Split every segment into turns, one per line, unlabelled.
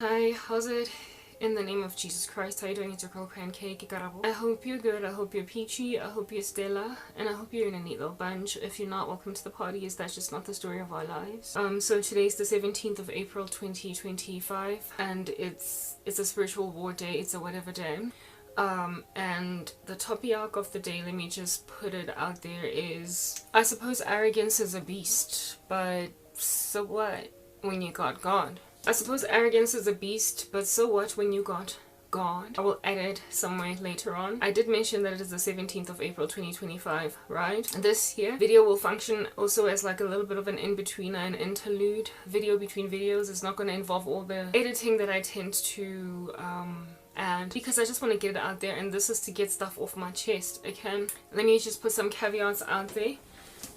Hi, how's it? In the name of Jesus Christ, how you doing? It's your girl Pancake, Karabo. I hope you're good, I hope you're peachy, I hope you're Stella, and I hope you're in a neat little bunch. If you're not, welcome to the party, as that's just not the story of our lives. So today's the 17th of April 2025, and it's a spiritual war day, it's a whatever day. And the topic of the day, let me just put it out there, is I suppose arrogance is a beast, but so what when you got God? I suppose arrogance is a beast, but so what when you got God? I will add it somewhere later on. I did mention that it is the 17th of April 2025, right? This here video will function also as like a little bit of an in-betweener, an interlude video between videos. It's not going to involve all the editing that I tend to and because I just want to get it out there, and this is to get stuff off my chest. Okay, let me just put some caveats out there.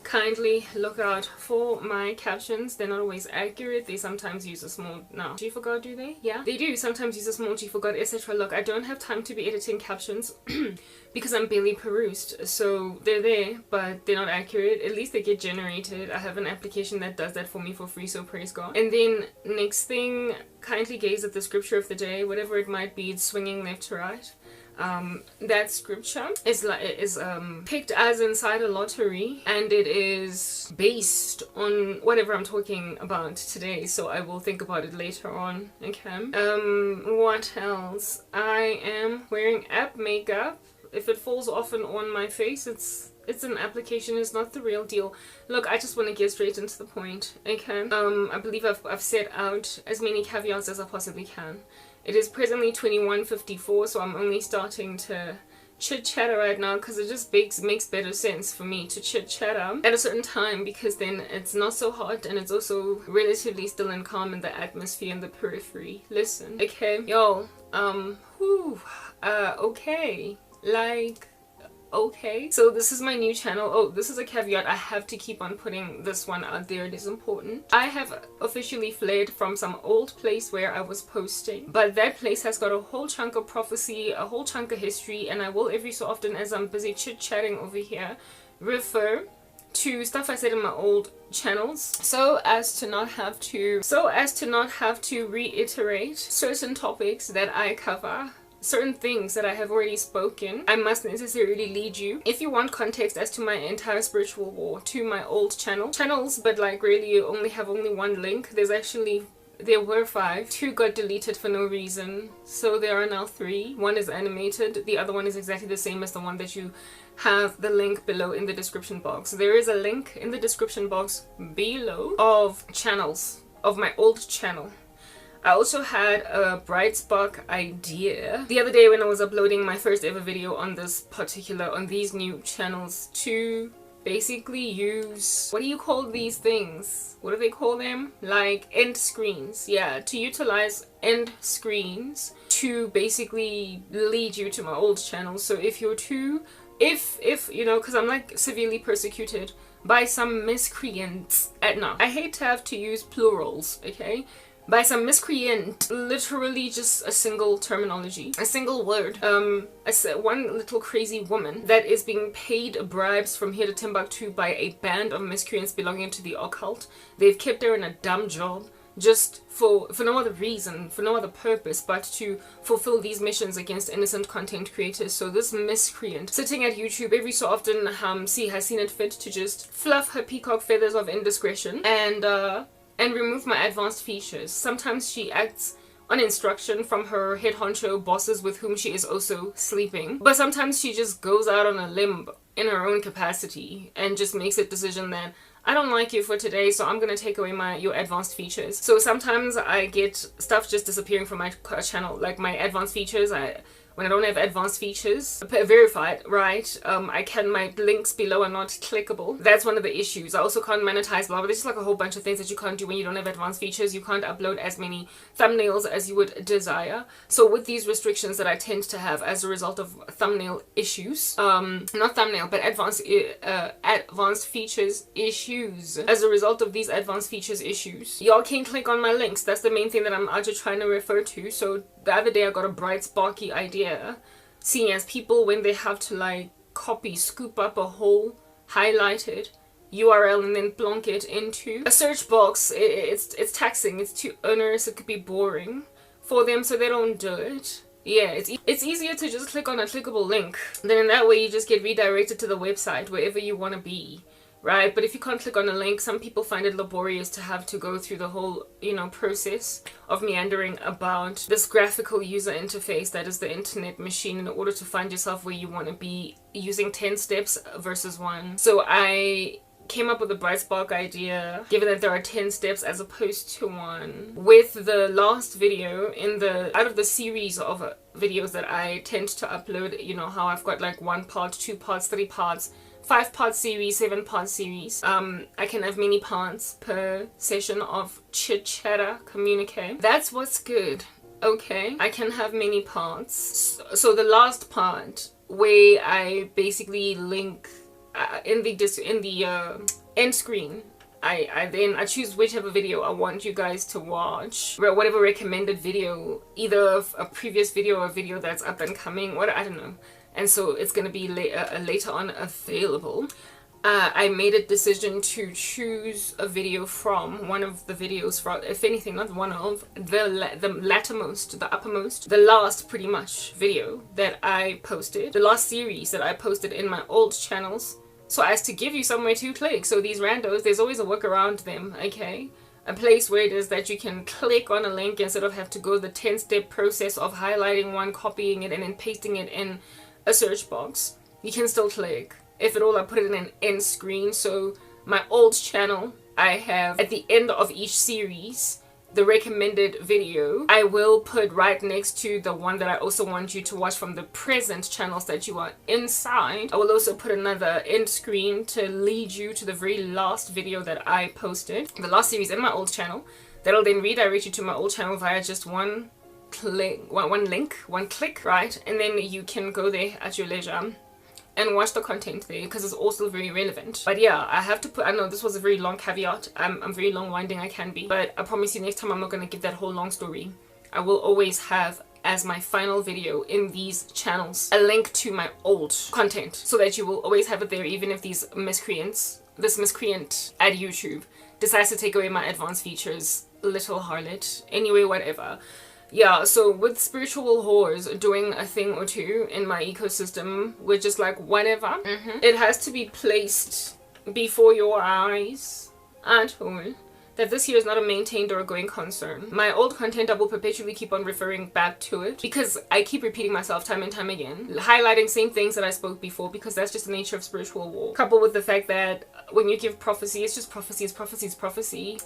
Kindly look out for my captions. They're not always accurate. They sometimes use a small G for God, do they? Yeah, they do sometimes use a small G for God, etc. Look, I don't have time to be editing captions because I'm barely perused, so they're there but they're not accurate. At least they get generated. I have an application that does that for me for free, so praise God. And then next thing, kindly gaze at the scripture of the day, whatever it might be. It's swinging left to right. That scripture is picked as inside a lottery, and it is based on whatever I'm talking about today, so I will think about it later on. Okay, what else? I am wearing app makeup. If it falls off and on my face, it's an application, it's not the real deal. Look, I just want to get straight into the point. Okay, I believe I've set out as many caveats as I possibly can. It is presently 21:54, so I'm only starting to chit-chatter right now because it just makes better sense for me to chit-chatter at a certain time, because then it's not so hot and it's also relatively still and calm in the atmosphere and the periphery. Listen, okay, yo, okay, like, okay, so this is my new channel. Oh, this is a caveat. I have to keep on putting this one out there. It is important. I have officially fled from some old place where I was posting, but that place has got a whole chunk of prophecy, a whole chunk of history, and I will every so often, as I'm busy chit-chatting over here, refer to stuff I said in my old channels, so as to not have to reiterate certain topics that I cover, certain things that I have already spoken. I must necessarily lead you, if you want context as to my entire spiritual war, to my old channels, but like really you have only one link. There were 5. 2 got deleted for no reason, so there are now 3. 1 is animated, the other one is exactly the same as the one that you have the link below in the description box. There is a link in the description box below of channels of my old channel. I also had a bright spark idea the other day when I was uploading my first ever video on these new channels, to basically use, what do you call these things? What do they call them? Like end screens. Yeah, to utilize end screens to basically lead you to my old channel. So if you're if you know, because I'm like severely persecuted by some miscreants I hate to have to use plurals, okay? By some miscreant, literally just a single terminology, a single word. One little crazy woman that is being paid bribes from here to Timbuktu by a band of miscreants belonging to the occult. They've kept her in a dumb job just for no other reason, for no other purpose, but to fulfill these missions against innocent content creators. So this miscreant sitting at YouTube every so often has seen it fit to just fluff her peacock feathers of indiscretion and remove my advanced features. Sometimes she acts on instruction from her head honcho bosses with whom she is also sleeping, but sometimes she just goes out on a limb in her own capacity and just makes a decision that I don't like you for today, so I'm gonna take away your advanced features. So sometimes I get stuff just disappearing from my channel, like my advanced features. When I don't have advanced features verified, right, my links below are not clickable. That's one of the issues. I also can't monetize, blah, blah. There's just like a whole bunch of things that you can't do when you don't have advanced features. You can't upload as many thumbnails as you would desire. So with these restrictions that I tend to have as a result of thumbnail issues, not thumbnail, but advanced features issues. As a result of these advanced features issues, y'all can't click on my links. That's the main thing that I'm actually trying to refer to. So the other day I got a bright sparky idea, seeing as people, when they have to like scoop up a whole highlighted URL and then plonk it into a search box, it's taxing, it's too onerous, it could be boring for them so they don't do it. Yeah, it's easier to just click on a clickable link. Then in that way you just get redirected to the website wherever you want to be, right? But if you can't click on a link, some people find it laborious to have to go through the whole, you know, process of meandering about this graphical user interface that is the internet machine in order to find yourself where you want to be, using 10 steps versus 1. So I came up with a bright spark idea, given that there are 10 steps as opposed to 1, with the last video in the out of the series of videos that I tend to upload. You know how I've got like 1 part, 2 parts, 3 parts, 5-part series, 7-part series. I can have many parts per session of chit chatter communicate. That's what's good. Okay, I can have many parts. So the last part where I basically link in the end screen, I choose whichever video I want you guys to watch, or whatever recommended video, either a previous video or a video that's up and coming, what, I don't know. And so it's going to be later on available. I made a decision to choose a video from one of the videos, from, if anything, not one of, the lattermost, the uppermost, the last pretty much video that I posted, the last series that I posted in my old channels, so as to give you somewhere to click. So these randos, there's always a workaround them, okay? A place where it is that you can click on a link instead of have to go the 10-step process of highlighting one, copying it, and then pasting it in a search box. You can still click. If at all, I put it in an end screen. So my old channel, I have at the end of each series the recommended video. I will put right next to the one that I also want you to watch from the present channels that you are inside. I will also put another end screen to lead you to the very last video that I posted, the last series in my old channel. That'll then redirect you to my old channel via just one click, one click, right? And then you can go there at your leisure and watch the content there, because it's also very relevant. But yeah, I have to put, I know this was a very long caveat, I'm very long-winding, I can be, but I promise you next time I'm not going to give that whole long story. I will always have as my final video in these channels a link to my old content, so that you will always have it there, even if this miscreant at YouTube decides to take away my advanced features. Little harlot. Anyway, whatever. Yeah, so with spiritual whores doing a thing or two in my ecosystem, we're just like, whatever. It has to be placed before your eyes at all that this here is not a maintained or a going concern. My old content, I will perpetually keep on referring back to it, because I keep repeating myself time and time again, highlighting same things that I spoke before, because that's just the nature of spiritual war. Coupled with the fact that when you give prophecy, it's just prophecy, it's prophecy, it's prophecy.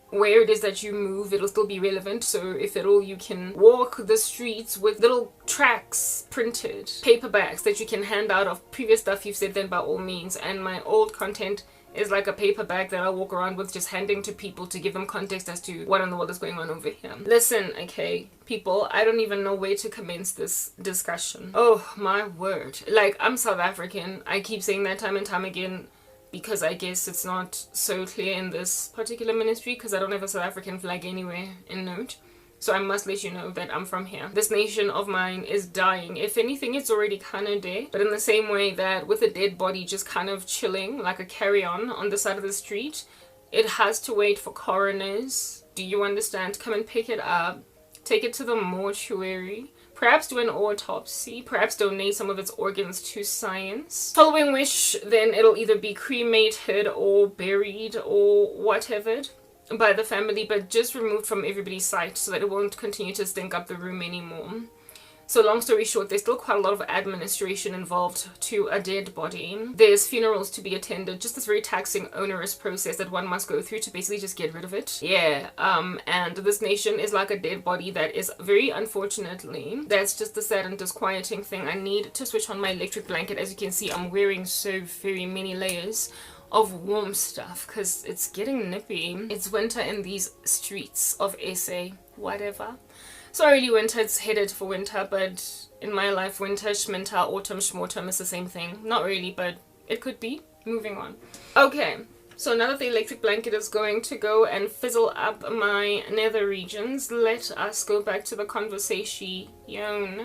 Where it is that you move, it'll still be relevant. So if at all, you can walk the streets with little tracks printed, paperbacks that you can hand out of previous stuff you've said, then by all means. And my old content is like a paperback that I walk around with, just handing to people to give them context as to what in the world is going on over here. Listen, okay, people, I don't even know where to commence this discussion. Oh my word. Like, I'm South African. I keep saying that time and time again, because I guess it's not so clear in this particular ministry, because I don't have a South African flag anywhere in note. So I must let you know that I'm from here. This nation of mine is dying. If anything, it's already kind of dead. But in the same way that with a dead body just kind of chilling like a carry-on the side of the street, it has to wait for coroners, do you understand, come and pick it up, take it to the mortuary, perhaps do an autopsy, perhaps donate some of its organs to science. Following which, then it'll either be cremated or buried or whatever by the family, but just removed from everybody's sight so that it won't continue to stink up the room anymore. So long story short, there's still quite a lot of administration involved to a dead body. There's funerals to be attended, just this very taxing, onerous process that one must go through to basically just get rid of it. Yeah, and this nation is like a dead body that is very unfortunately, that's just the sad and disquieting thing. I need to switch on my electric blanket. As you can see, I'm wearing so very many layers of warm stuff because it's getting nippy. It's winter in these streets of SA, whatever. It's not really winter, it's headed for winter, but in my life, winter, schminter, autumn, schmortum is the same thing. Not really, but it could be. Moving on. Okay, so now that the electric blanket is going to go and fizzle up my nether regions, let us go back to the conversation.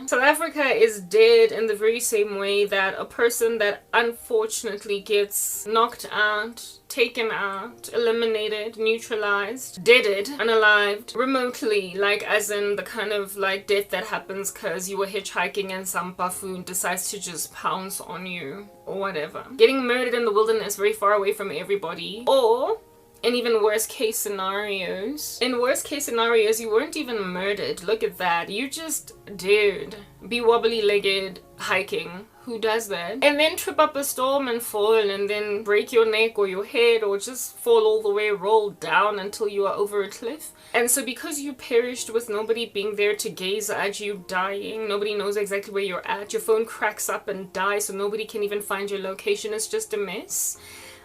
South Africa is dead in the very same way that a person that unfortunately gets knocked out taken out, eliminated, neutralized, deaded, unalived, remotely, like as in the kind of like death that happens because you were hitchhiking and some buffoon decides to just pounce on you or whatever. Getting murdered in the wilderness very far away from everybody, or in even worse case scenarios. In worst case scenarios, you weren't even murdered. Look at that. You just dared be wobbly legged hiking. Who does that? And then trip up a storm and fall and then break your neck or your head or just fall all the way, roll down until you are over a cliff. And so because you perished with nobody being there to gaze at you dying, nobody knows exactly where you're at, your phone cracks up and dies so nobody can even find your location, it's just a mess.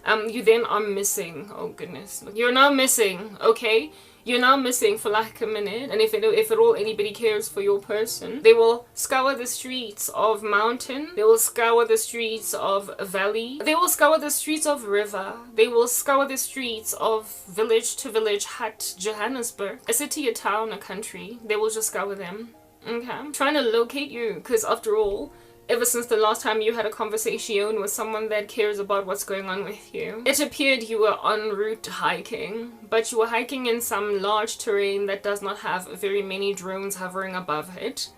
You then are missing. Oh goodness. You're now missing, okay? You're now missing for like a minute, and if at all anybody cares for your person, they will scour the streets of mountain, they will scour the streets of valley, they will scour the streets of river, they will scour the streets of village to village hut, Johannesburg, a city, a town, a country. They will just scour them. Okay? I'm trying to locate you, because after all, ever since the last time you had a conversation with someone that cares about what's going on with you, it appeared you were en route hiking, but you were hiking in some large terrain that does not have very many drones hovering above it.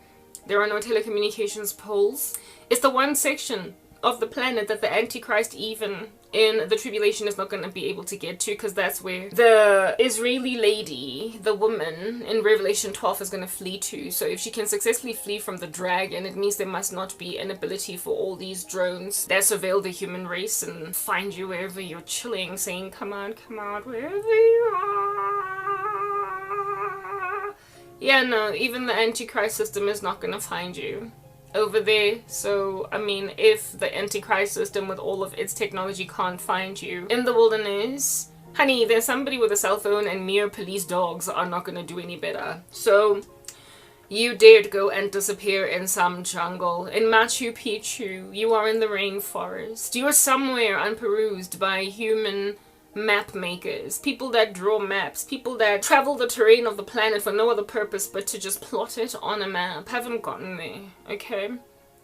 There are no telecommunications poles. It's the one section of the planet that the Antichrist even in the tribulation is not going to be able to get to, because that's where the Israeli lady, the woman in Revelation 12, is going to flee to. So if she can successfully flee from the dragon, it means there must not be an ability for all these drones that surveil the human race and find you wherever you're chilling, saying come out wherever you are. Yeah, no, even the Antichrist system is not going to find you over there. So I mean, if the Antichrist system with all of its technology can't find you in the wilderness, honey, there's somebody with a cell phone, and mere police dogs are not going to do any better. So you dared go and disappear in some jungle. In Machu Picchu, you are in the rainforest. You are somewhere unperused by human map makers, people that draw maps, people that travel the terrain of the planet for no other purpose but to just plot it on a map. Haven't gotten there, okay?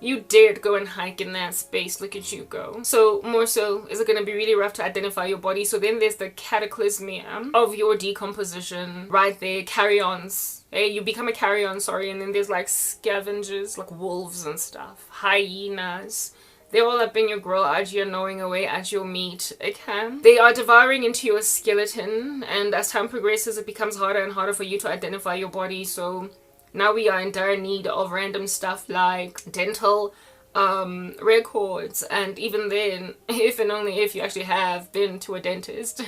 You dared go and hike in that space. Look at you go. So more so, is it going to be really rough to identify your body? So then there's the cataclysmia of your decomposition right there. Carry-ons. Hey, you become a carry-on, sorry, and then there's like scavengers, like wolves and stuff, hyenas. They're all up in your grill as you're gnawing away at your meat, okay? They are devouring into your skeleton, and as time progresses, it becomes harder and harder for you to identify your body. So now we are in dire need of random stuff like dental records, and even then, if and only if you actually have been to a dentist.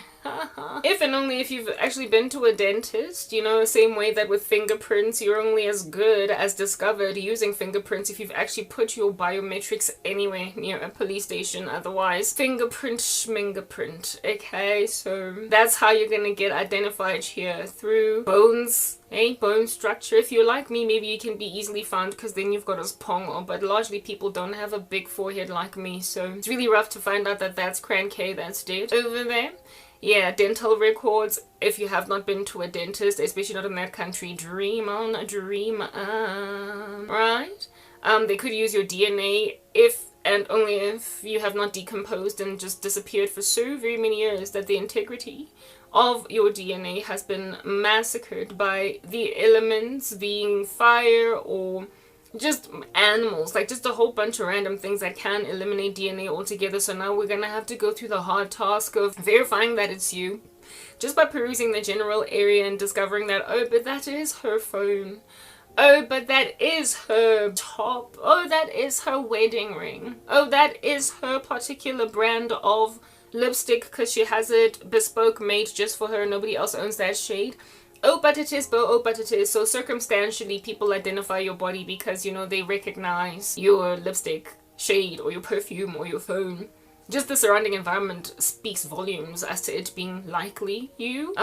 If and only if you've actually been to a dentist, you know, same way that with fingerprints, you're only as good as discovered using fingerprints if you've actually put your biometrics anywhere near a police station. Otherwise, fingerprint schmingerprint, okay? So that's how you're gonna get identified here, through bones. Hey, bone structure. If you're like me, maybe you can be easily found because then you've got a pongo, but largely people don't have a big forehead like me, so it's really rough to find out that that's Cran K that's dead over there. Yeah, dental records. If you have not been to a dentist, especially not in that country, dream on, dream on, right? They could use your DNA if and only if you have not decomposed and just disappeared for so very many years that the integrity of your DNA has been massacred by the elements, being fire or just animals, like just a whole bunch of random things that can eliminate DNA altogether. So now we're gonna have to go through the hard task of verifying that it's you just by perusing the general area and discovering that, oh, but that is her phone. Oh, but that is her top. Oh, that is her wedding ring. Oh, that is her particular brand of lipstick because she has it bespoke made just for her. Nobody else owns that shade. Oh, but it is, oh, but it is. So circumstantially, people identify your body because, you know, they recognize your lipstick shade or your perfume or your phone. Just the surrounding environment speaks volumes as to it being likely you.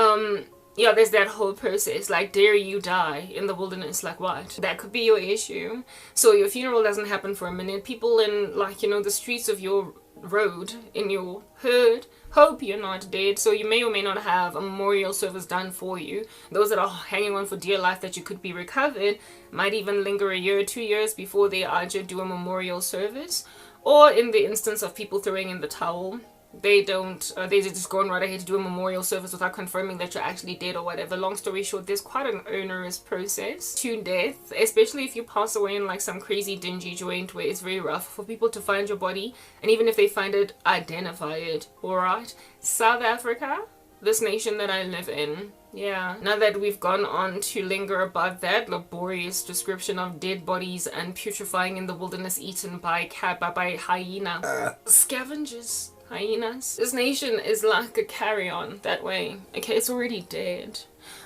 Yeah, there's that whole process. Like, dare you die in the wilderness? Like, what? That could be your issue. So your funeral doesn't happen for a minute. People in, like, you know, the streets of your road, in your hood, hope you're not dead, so you may or may not have a memorial service done for you. Those that are hanging on for dear life that you could be recovered might even linger a year or 2 years before they either do a memorial service, or in the instance of people throwing in the towel, They don't, they just go right ahead to do a memorial service without confirming that you're actually dead or whatever. Long story short, there's quite an onerous process to death, especially if you pass away in like some crazy dingy joint where it's very rough for people to find your body, and even if they find it, identify it. Alright, South Africa, this nation that I live in. Yeah, now that we've gone on to linger about that laborious description of dead bodies and putrefying in the wilderness eaten by hyena scavengers. Hyenas. This nation is like a carry-on that way. Okay, it's already dead.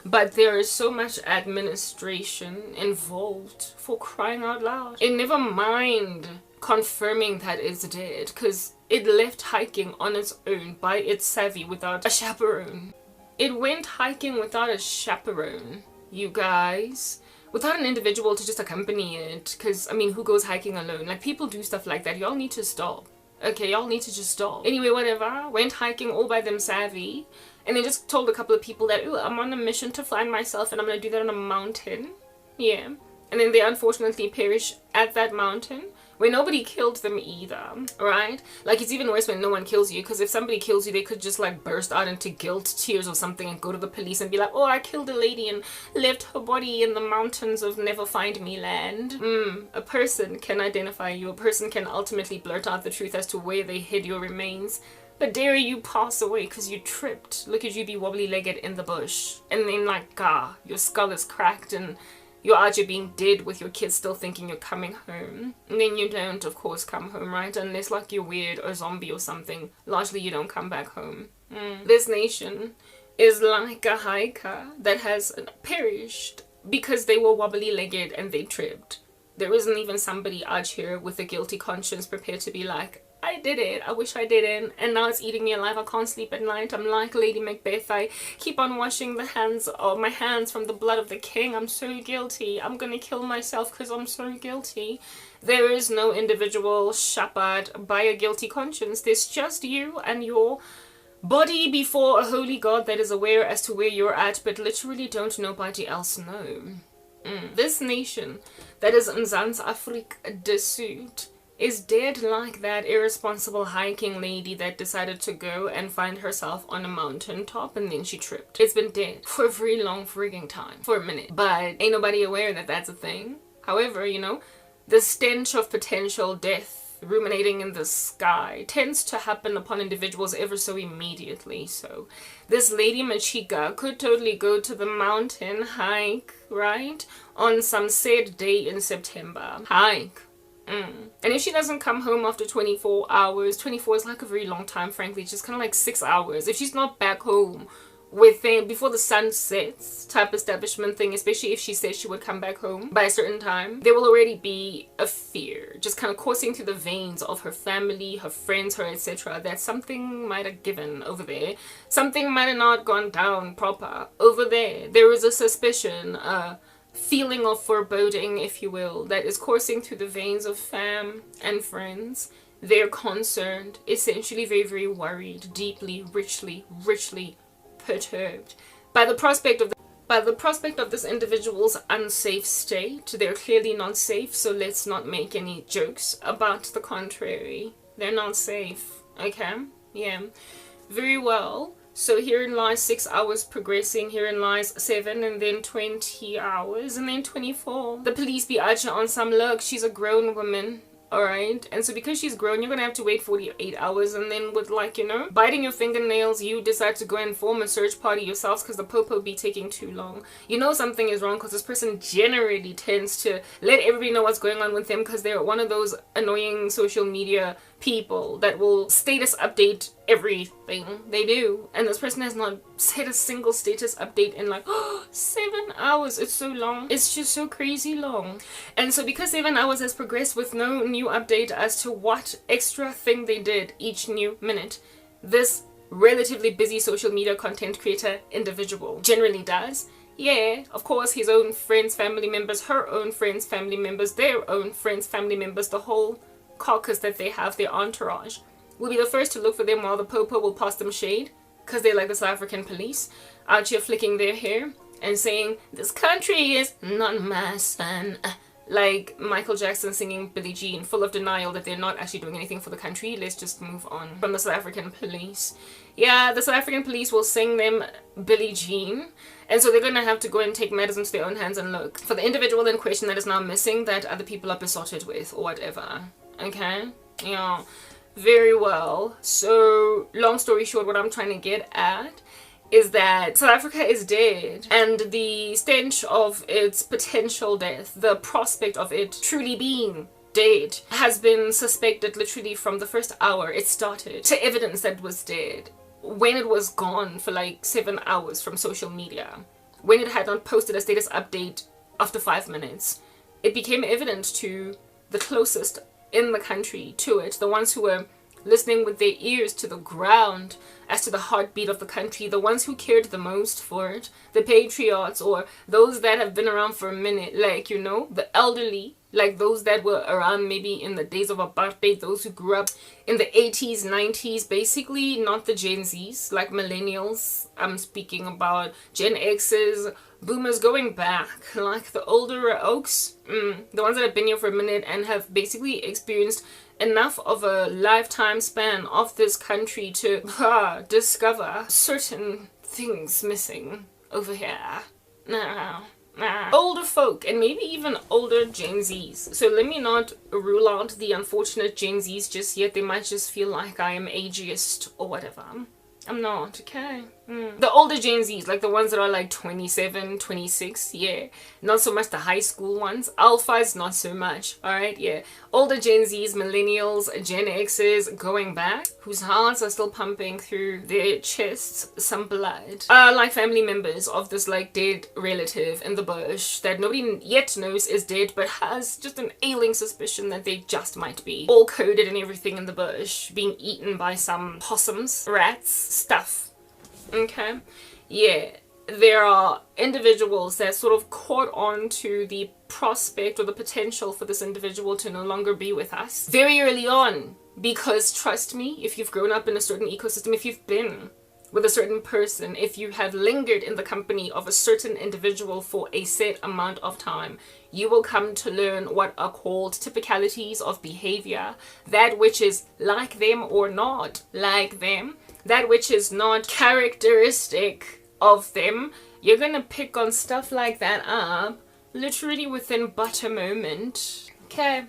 But there is so much administration involved, for crying out loud. And never mind confirming that it's dead, because it left hiking on its own by its savvy without a chaperone. It went hiking without a chaperone, you guys. Without an individual to just accompany it. Because, I mean, who goes hiking alone? Like, people do stuff like that. Y'all need to stop. Okay, y'all need to just stop. Anyway, whatever. Went hiking all by them savvy. And they just told a couple of people that, ooh, I'm on a mission to find myself and I'm gonna do that on a mountain. Yeah. And then they unfortunately perish at that mountain. Where nobody killed them either, right? Like, it's even worse when no one kills you, because if somebody kills you, they could just like burst out into guilt tears or something and go to the police and be like, oh, I killed a lady and left her body in the mountains of Never Find Me land. A person can identify you. A person can ultimately blurt out the truth as to where they hid your remains. But dare you pass away because you tripped. Look at you be wobbly-legged in the bush. And then like, your skull is cracked and you're out here being dead with your kids still thinking you're coming home. And then you don't, of course, come home, right? Unless like you're weird or zombie or something. Largely you don't come back home. This nation is like a hiker that has perished because they were wobbly-legged and they tripped. There isn't even somebody out here with a guilty conscience prepared to be like, I did it, I wish I didn't, and now it's eating me alive, I can't sleep at night, I'm like Lady Macbeth, I keep on washing my hands from the blood of the king, I'm so guilty, I'm gonna kill myself because I'm so guilty. There is no individual shepherd by a guilty conscience, there's just you and your body before a holy God that is aware as to where you're at, but literally don't nobody else know. This nation that is Mzansi Afrika de Sud is dead like that irresponsible hiking lady that decided to go and find herself on a mountaintop and then she tripped. It's been dead for a very long frigging time. For a minute. But ain't nobody aware that that's a thing. However, you know, the stench of potential death ruminating in the sky tends to happen upon individuals ever so immediately. So this lady Machika could totally go to the mountain, hike, right? On some said day in September. Hike. And if she doesn't come home after 24 hours, 24 is like a very long time, frankly. It's just kind of like 6 hours. If she's not back home within, before the sun sets type establishment thing, especially if she says she would come back home by a certain time, there will already be a fear just kind of coursing through the veins of her family, her friends, her etc. that something might have given over there. Something might have not gone down proper over there. There is a suspicion, feeling of foreboding, if you will, that is coursing through the veins of fam and friends. They're concerned, essentially very, very worried, deeply, richly perturbed by the prospect of this individual's unsafe state. They're clearly not safe, so let's not make any jokes about the contrary. They're not safe, okay? Yeah, very well. So herein lies 6 hours progressing, herein lies 7 and then 20 hours and then 24. The police be out on some look, she's a grown woman, alright? And so because she's grown, you're gonna have to wait 48 hours and then with like, you know, biting your fingernails, you decide to go and form a search party yourselves because the popo be taking too long. You know something is wrong because this person generally tends to let everybody know what's going on with them because they're one of those annoying social media people that will status update everything they do, and this person has not said a single status update in like 7 hours. It's so long, it's just so crazy long. And so because 7 hours has progressed with no new update as to what extra thing they did each new minute, this relatively busy social media content creator individual generally does, yeah, of course, his own friends, family members, her own friends, family members, their own friends, family members, the whole caucus that they have, their entourage, will be the first to look for them while the popo will pass them shade because they're like the South African police out here flicking their hair and saying, this country is not my son, like Michael Jackson singing Billie Jean, full of denial that they're not actually doing anything for the country. Let's just move on from the South African police. Yeah, the South African police will sing them Billie Jean, and so they're going to have to go and take matters into their own hands and look for the individual in question that is now missing, that other people are besotted with or whatever. Okay? Yeah, very well. So, long story short, what I'm trying to get at is that South Africa is dead, and the stench of its potential death, the prospect of it truly being dead, has been suspected literally from the first hour it started to evidence that it was dead, when it was gone for like 7 hours from social media, when it had not posted a status update after 5 minutes. It became evident to the closest in the country to it, the ones who were listening with their ears to the ground as to the heartbeat of the country, the ones who cared the most for it, the patriots, or those that have been around for a minute, like, you know, the elderly, like those that were around maybe in the days of apartheid, those who grew up in the 80s, 90s, basically not the Gen Zs, like millennials. I'm speaking about Gen X's, boomers going back, like the older oaks, the ones that have been here for a minute and have basically experienced enough of a lifetime span of this country to discover certain things missing over here. Older folk, and maybe even older Gen Zs. So let me not rule out the unfortunate Gen Zs just yet. They might just feel like I am ageist or whatever. I'm not, okay? The older Gen Zs, like the ones that are like 27, 26, yeah. Not so much the high school ones. Alphas, not so much, alright, yeah. Older Gen Zs, millennials, Gen Xs, going back, whose hearts are still pumping through their chests some blood. Like family members of this like dead relative in the bush that nobody yet knows is dead, but has just an ailing suspicion that they just might be. All coded and everything in the bush, being eaten by some possums, rats, stuff. Okay, yeah, there are individuals that sort of caught on to the prospect or the potential for this individual to no longer be with us very early on, because trust me, if you've grown up in a certain ecosystem, if you've been with a certain person, if you have lingered in the company of a certain individual for a set amount of time, you will come to learn what are called typicalities of behavior, that which is like them or not like them, that which is not characteristic of them. You're gonna pick on stuff like that up literally within but a moment. Okay,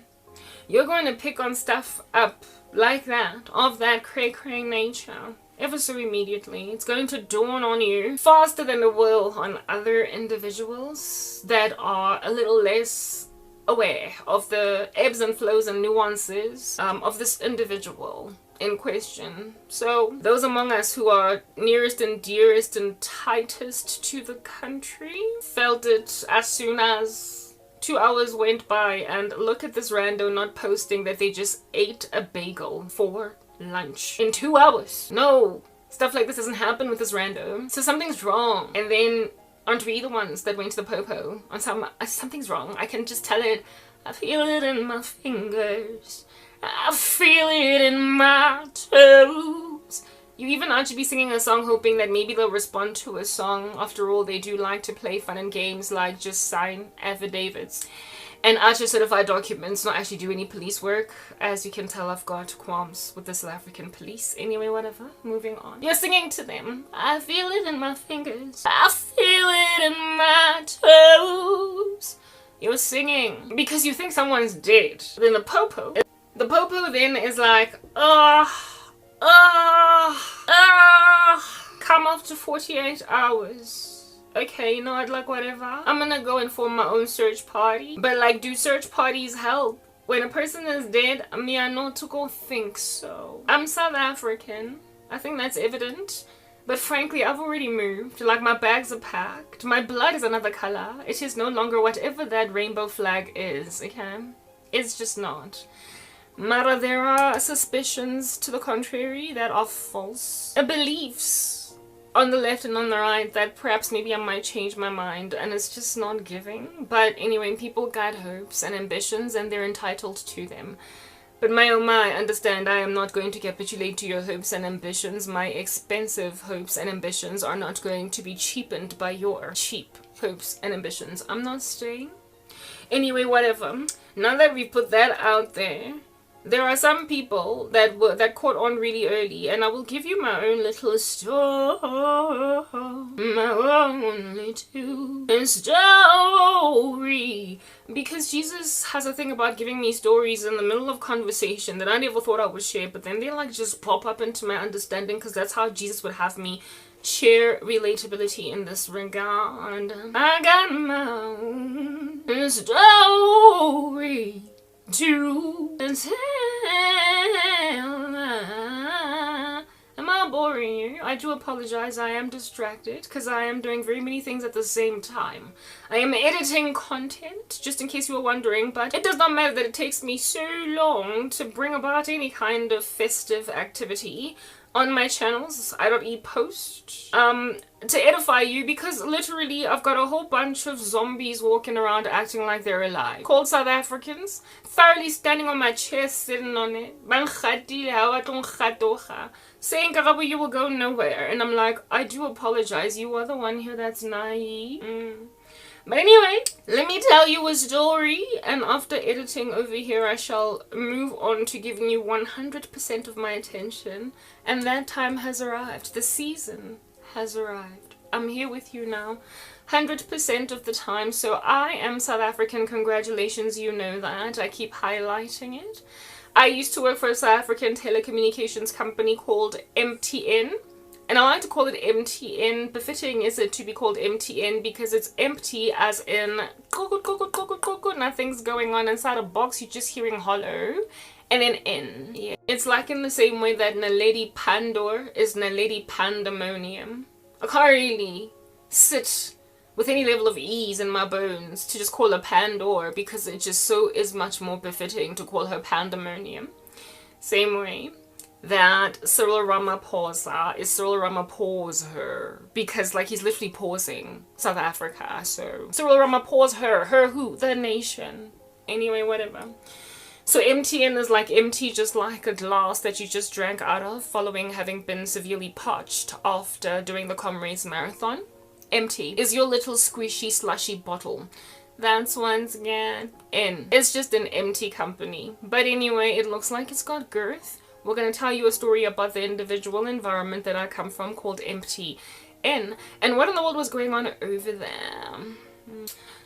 you're going to pick on stuff up like that, of that cray-cray nature, ever so immediately. It's going to dawn on you faster than it will on other individuals that are a little less aware of the ebbs and flows and nuances of this individual in question. So those among us who are nearest and dearest and tightest to the country felt it as soon as 2 hours went by, and look at this rando not posting that they just ate a bagel for lunch in 2 hours. No, stuff like this doesn't happen with this rando. So something's wrong. And then aren't we the ones that went to the popo on something's wrong? I can just tell it. I feel it in my fingers. I feel it in my toes. You even aren't be singing a song hoping that maybe they'll respond to a song. After all, they do like to play fun and games like just sign affidavits and actually certified documents, not actually do any police work. As you can tell, I've got qualms with the South African police. Anyway, whatever, moving on. You're singing to them. I feel it in my fingers. I feel it in my toes. You're singing because you think someone's dead. Then the popo then is like, come after 48 hours. Okay, you know what, like whatever. I'm gonna go and form my own search party. But like, do search parties help? When a person is dead, me I not to go think so. I'm South African. I think that's evident. But frankly, I've already moved. Like, my bags are packed. My blood is another color. It is no longer whatever that rainbow flag is, okay? It's just not. Mara, there are suspicions to the contrary that are false. Beliefs on the left and on the right that perhaps maybe I might change my mind, and it's just not giving. But anyway, people got hopes and ambitions and they're entitled to them. But my oh my, understand, I am not going to capitulate to your hopes and ambitions. My expensive hopes and ambitions are not going to be cheapened by your cheap hopes and ambitions. I'm not staying. Anyway, whatever. Now that we've put that out there, there are some people that caught on really early, and I will give you my own little story, my own little story, because Jesus has a thing about giving me stories in the middle of conversation that I never thought I would share, but then they like just pop up into my understanding, because that's how Jesus would have me share relatability in this regard. I got my own story to tell. Am I boring you? I do apologize. I am distracted because I am doing very many things at the same time. I am editing content, just in case you were wondering, but it does not matter that it takes me so long to bring about any kind of festive activity on my channels. I don't post to edify you, because literally I've got a whole bunch of zombies walking around acting like they're alive, called South Africans, thoroughly standing on my chest, sitting on it, saying, Karabo, you will go nowhere. And I'm like, I do apologize, you are the one here that's naive. But anyway, let me tell you a story, and after editing over here, I shall move on to giving you 100% of my attention, and that time has arrived. The season has arrived. I'm here with you now, 100% of the time, so I am South African. Congratulations, you know that. I keep highlighting it. I used to work for a South African telecommunications company called MTN. And I like to call it MTN. Befitting is it to be called MTN because it's empty, as in nothing's going on inside a box. You're just hearing hollow. And then N. Yeah. It's like in the same way that Naledi Pandor is Naledi Pandemonium. I can't really sit with any level of ease in my bones to just call her Pandor, because it just so is much more befitting to call her Pandemonium. Same way that Cyril Ramaphosa is Cyril Ramaphosa, because like he's literally pausing South Africa. So Cyril Ramaphosa, her who? The nation. Anyway, whatever. So MTN is like empty, just like a glass that you just drank out of following having been severely parched after doing the Comrades Marathon. Empty is your little squishy slushy bottle. That's once again N. It's just an empty company. But anyway, it looks like it's got girth. We're going to tell you a story about the individual environment that I come from called MTN. And what in the world was going on over there?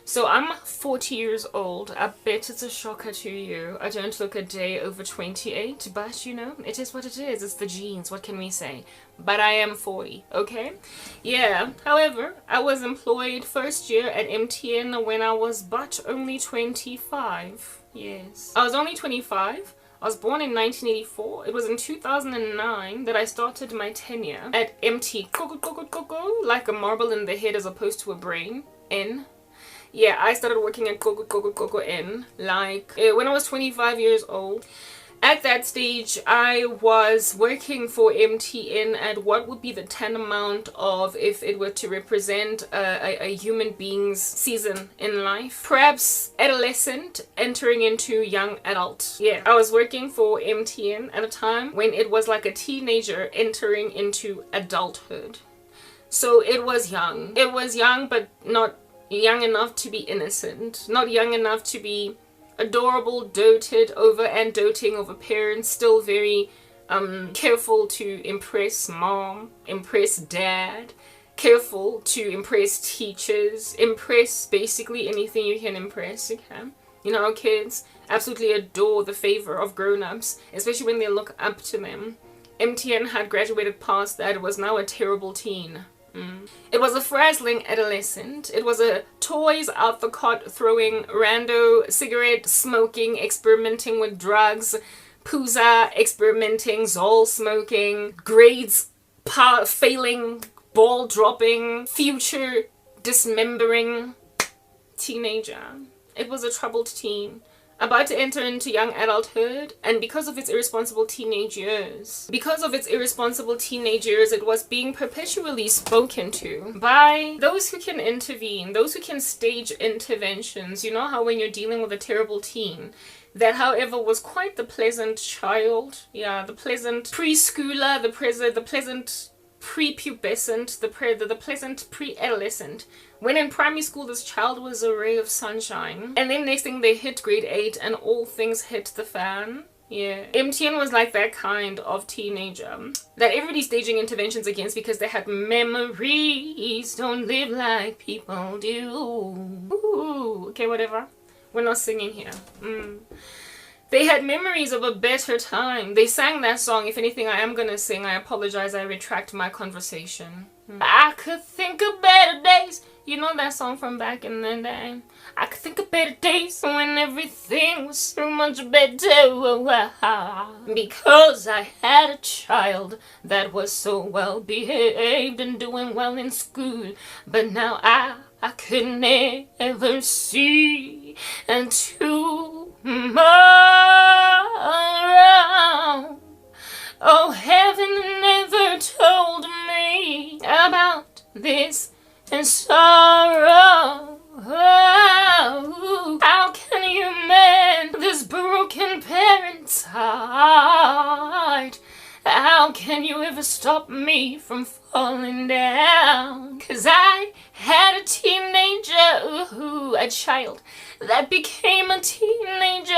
So I'm 40 years old. I bet it's a shocker to you. I don't look a day over 28, but you know, it is what it is. It's the genes. What can we say? But I am 40, okay? Yeah, however, I was employed first year at MTN when I was but only 25. Yes. I was only 25. I was born in 1984. It was in 2009 that I started my tenure at MT. Like a marble in the head as opposed to a brain. N. Yeah, I started working at N. Like when I was 25 years old. At that stage, I was working for MTN at what would be the tantamount of if it were to represent a human being's season in life. Perhaps adolescent entering into young adult. Yeah, I was working for MTN at a time when it was like a teenager entering into adulthood. So it was young. It was young, but not young enough to be innocent. Not young enough to be adorable, doted over and doting over parents, still very careful to impress mom, impress dad, careful to impress teachers, impress basically anything you can impress, okay? You know, kids absolutely adore the favor of grown-ups, especially when they look up to them. MTN had graduated past that. It was now a terrible teen. It was a frazzling adolescent. It was a toys out the cot throwing, rando, cigarette smoking, experimenting with drugs, pooza experimenting, Zol smoking, grades failing, ball dropping, future dismembering teenager. It was a troubled teen, about to enter into young adulthood, and because of its irresponsible teenage years, it was being perpetually spoken to by those who can intervene, those who can stage interventions. You know how when you're dealing with a terrible teen, that however was quite the pleasant child, yeah, the pleasant preschooler, the pleasant prepubescent, the pleasant pre-adolescent. When in primary school, this child was a ray of sunshine. And then next thing, they hit grade 8 and all things hit the fan. Yeah. MTN was like that kind of teenager that everybody's staging interventions against because they had memories. Don't live like people do. Ooh. Okay, whatever. We're not singing here. They had memories of a better time. They sang that song. If anything, I am gonna sing. I apologize. I retract my conversation. I could think of better days. You know that song from back in the day? I could think of better days when everything was so much better. Because I had a child that was so well behaved and doing well in school. But now I could never see and tomorrow. Oh, heaven never told me about this and sorrow. How can you mend this broken parent's heart? How can you ever stop me from falling down? 'Cause I had a teenager, a child that became a teenager,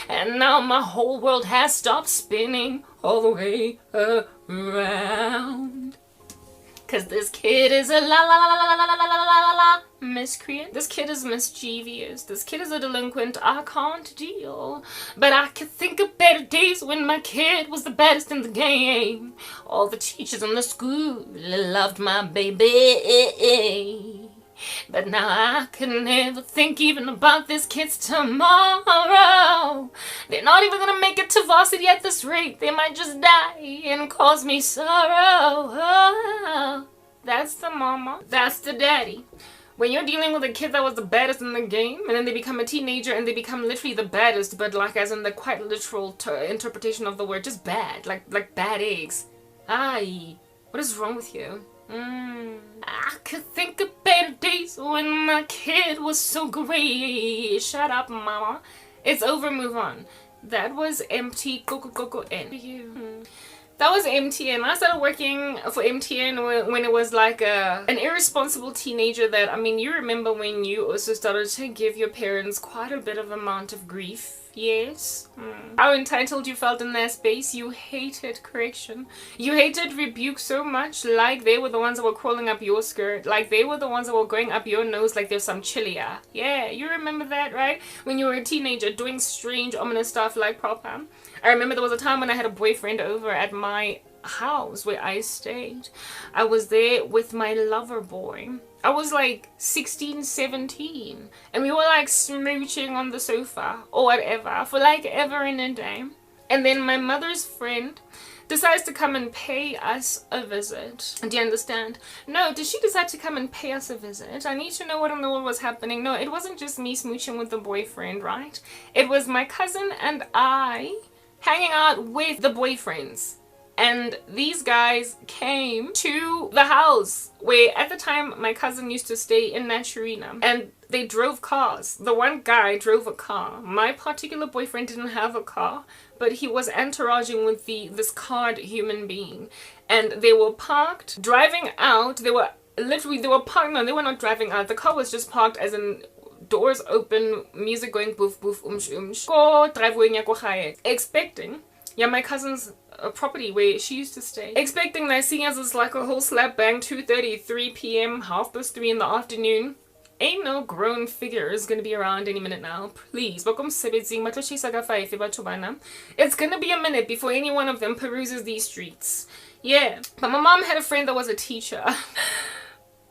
and now my whole world has stopped spinning all the way around. 'Cause this kid is a la miscreant. This kid is mischievous. This kid is a delinquent. I can't deal. But I could think of better days when my kid was the baddest in the game. All the teachers in the school loved my baby. But now I could never think even about this kid's tomorrow. They're not even gonna make it to varsity at this rate. They might just die and cause me sorrow. That's the mama. That's the daddy. When you're dealing with a kid that was the baddest in the game, and then they become a teenager and they become literally the baddest, but like as in the quite literal interpretation of the word, just bad, like bad eggs. Aye, what is wrong with you? I could think of better days when my kid was so great. Shut up, mama. It's over, move on. That was empty. Coco N. That was MTN. I started working for MTN when it was like an irresponsible teenager that, I mean, you remember when you also started to give your parents quite a bit of amount of grief. Yes. How entitled you felt in that space. You hated correction. You hated rebuke so much, like they were the ones that were crawling up your skirt, like they were the ones that were going up your nose like there's some chilia. Yeah, you remember that, right? When you were a teenager doing strange, ominous stuff like proper. I remember there was a time when I had a boyfriend over at my house where I stayed. I was there with my lover boy. I was like 16, 17, and we were like smooching on the sofa or whatever for like ever and a day. And then my mother's friend decides to come and pay us a visit. Do you understand? No, did she decide to come and pay us a visit? I need to know what in the world was happening. No, it wasn't just me smooching with the boyfriend, right? It was my cousin and I hanging out with the boyfriends. And these guys came to the house where at the time my cousin used to stay in Naturina, and they drove cars. The one guy drove a car. My particular boyfriend didn't have a car, but he was entouraging with this card human being. And they were parked, driving out. They were parked. No, they were not driving out. The car was just parked as in doors open, music going boof boof Go driveway nya ko gae. Expecting, yeah, my cousin's property where she used to stay. Expecting that seeing as it's like a whole slap bang, 2:30, 3 p.m, 3:30 in the afternoon. Ain't no grown figure is gonna be around any minute now. Please, it's gonna be a minute before any one of them peruses these streets. Yeah, but my mom had a friend that was a teacher.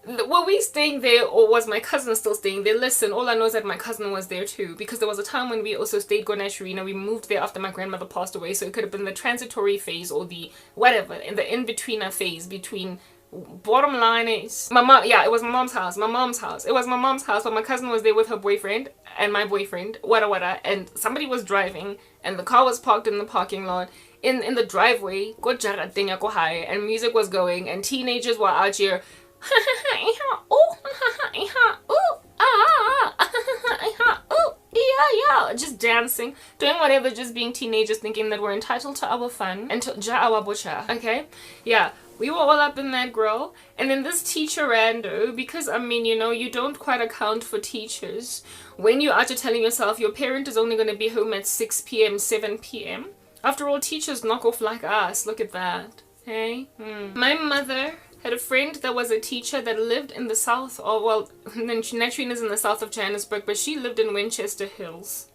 Were we staying there or was my cousin still staying there? Listen, all I know is that my cousin was there too, because there was a time when we also stayed Gonashirina. We moved there after my grandmother passed away, so it could have been the transitory phase or the whatever, in the in-betweener phase between. Bottom line is, my mom, yeah, it was my mom's house. It was my mom's house, but my cousin was there with her boyfriend and my boyfriend, wada, and somebody was driving and the car was parked in the parking lot. In the driveway, and music was going and teenagers were out here just dancing, doing whatever, just being teenagers, thinking that we're entitled to our fun and to our butcher. Okay, yeah, We were all up in that grill. And then this teacher rando, because I mean, you know, you don't quite account for teachers. When you're out telling yourself your parent is only going to be home at 6 p.m., 7 p.m. After all, teachers knock off like us. Look at that. Hey? My mother had a friend that was a teacher that lived in the south, or well, Natrine is in the south of Johannesburg, but she lived in Winchester Hills.